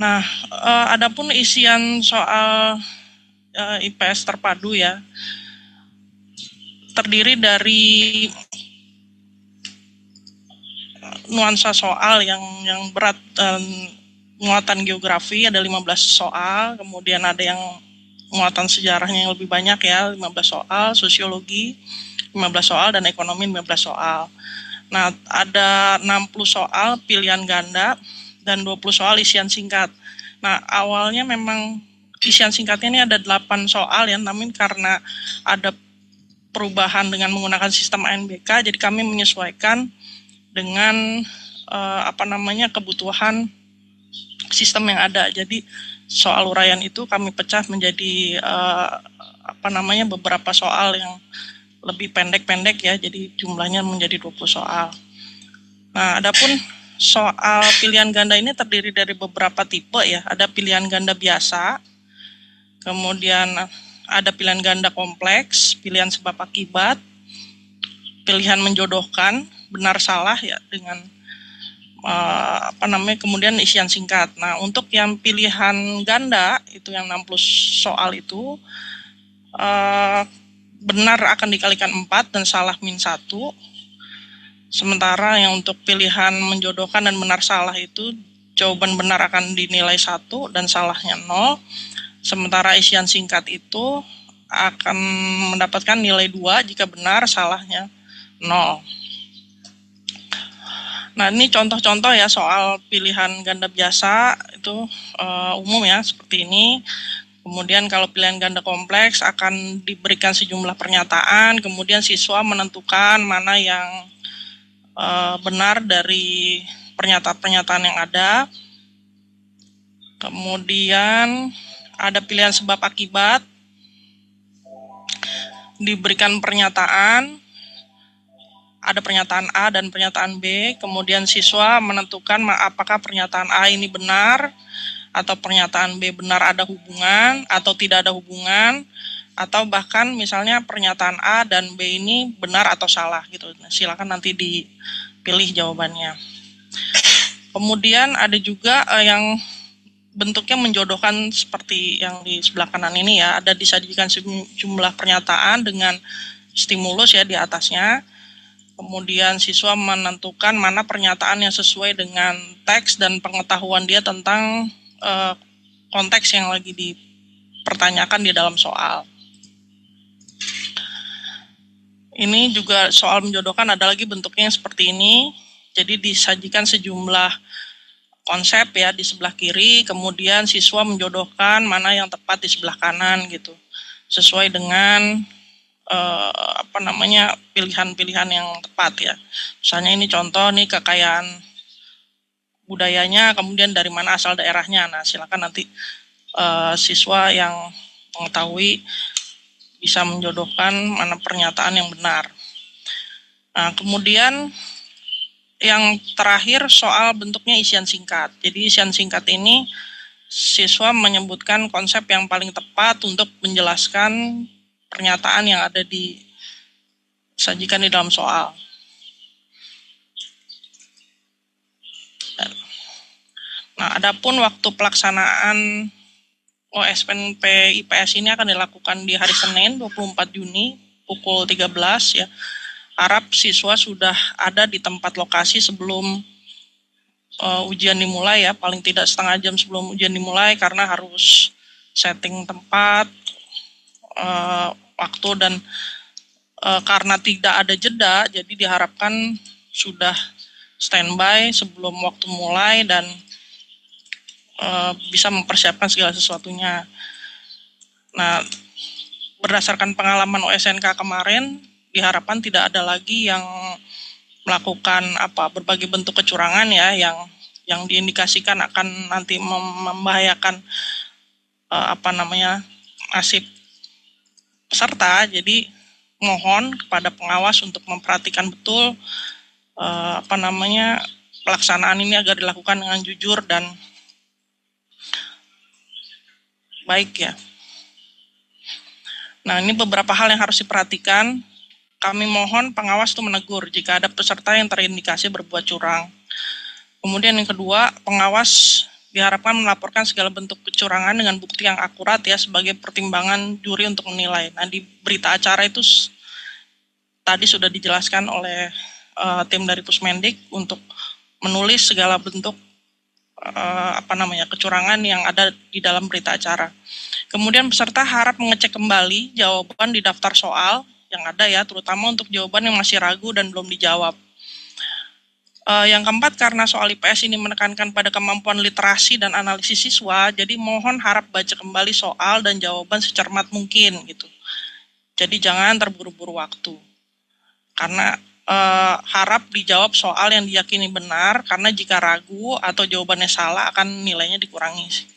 Nah, adapun isian soal IPS terpadu ya, terdiri dari nuansa soal yang berat dan muatan geografi ada 15 soal, kemudian ada yang muatan sejarahnya yang lebih banyak ya, 15 soal, sosiologi 15 soal, dan ekonomi 15 soal. Nah, ada 60 soal pilihan ganda dan 20 soal isian singkat. Nah, awalnya memang isian singkatnya ini ada 8 soal ya, namun karena ada perubahan dengan menggunakan sistem ANBK, jadi kami menyesuaikan dengan kebutuhan sistem yang ada. Jadi soal uraian itu kami pecah menjadi beberapa soal yang lebih pendek-pendek ya, jadi jumlahnya menjadi 20 soal. Nah, adapun soal pilihan ganda ini terdiri dari beberapa tipe ya. Ada pilihan ganda biasa, kemudian ada pilihan ganda kompleks, pilihan sebab akibat, pilihan menjodohkan, benar salah ya, dengan kemudian isian singkat. Nah, untuk yang pilihan ganda itu yang 60 soal itu benar akan dikalikan 4 dan salah min 1. Sementara yang untuk pilihan menjodohkan dan benar salah itu jawaban benar akan dinilai 1 dan salahnya 0. Sementara isian singkat itu akan mendapatkan nilai 2 jika benar, salahnya 0. Nah, ini contoh-contoh ya soal pilihan ganda biasa itu umum ya, seperti ini. Kemudian kalau pilihan ganda kompleks akan diberikan sejumlah pernyataan, kemudian siswa menentukan mana yang benar dari pernyataan-pernyataan yang ada. Kemudian ada pilihan sebab akibat, diberikan pernyataan, ada pernyataan A dan pernyataan B, kemudian siswa menentukan apakah pernyataan A ini benar, atau pernyataan B benar ada hubungan, atau tidak ada hubungan, atau bahkan misalnya pernyataan A dan B ini benar atau salah gitu. Nah, silakan nanti dipilih jawabannya. Kemudian ada juga yang bentuknya menjodohkan seperti yang di sebelah kanan ini ya, ada disajikan sejumlah pernyataan dengan stimulus ya di atasnya. Kemudian siswa menentukan mana pernyataan yang sesuai dengan teks dan pengetahuan dia tentang konteks yang lagi dipertanyakan di dalam soal. Ini juga soal menjodohkan, ada lagi bentuknya seperti ini. Jadi disajikan sejumlah konsep ya di sebelah kiri, kemudian siswa menjodohkan mana yang tepat di sebelah kanan gitu, sesuai dengan pilihan-pilihan yang tepat ya. Misalnya ini contoh nih, kekayaan budayanya, kemudian dari mana asal daerahnya. Nah, silakan nanti siswa yang mengetahui bisa menjodohkan mana pernyataan yang benar. Nah, kemudian yang terakhir soal bentuknya isian singkat. Jadi isian singkat ini siswa menyebutkan konsep yang paling tepat untuk menjelaskan pernyataan yang ada disajikan di dalam soal. Nah, adapun waktu pelaksanaan OSNP IPS ini akan dilakukan di hari Senin 24 Juni pukul 13 ya. Harap siswa sudah ada di tempat lokasi sebelum ujian dimulai ya, paling tidak setengah jam sebelum ujian dimulai, karena harus setting tempat, waktu, dan karena tidak ada jeda, jadi diharapkan sudah standby sebelum waktu mulai dan bisa mempersiapkan segala sesuatunya. Nah, berdasarkan pengalaman OSNK kemarin, diharapkan tidak ada lagi yang melakukan berbagai bentuk kecurangan ya, yang diindikasikan akan nanti membahayakan nasib peserta. Jadi mohon kepada pengawas untuk memperhatikan betul pelaksanaan ini agar dilakukan dengan jujur dan baik ya. Nah, ini beberapa hal yang harus diperhatikan. Kami mohon pengawas itu menegur jika ada peserta yang terindikasi berbuat curang. Kemudian yang kedua, pengawas diharapkan melaporkan segala bentuk kecurangan dengan bukti yang akurat ya sebagai pertimbangan juri untuk menilai. Nah, di berita acara itu tadi sudah dijelaskan oleh tim dari Pusmendik untuk menulis segala bentuk kecurangan yang ada di dalam berita acara. Kemudian peserta harap mengecek kembali jawaban di daftar soal yang ada ya, terutama untuk jawaban yang masih ragu dan belum dijawab. Yang keempat, karena soal IPS ini menekankan pada kemampuan literasi dan analisis siswa, jadi mohon harap baca kembali soal dan jawaban secermat mungkin gitu. Jadi jangan terburu-buru waktu. Karena harap dijawab soal yang diyakini benar, karena jika ragu atau jawabannya salah akan nilainya dikurangi.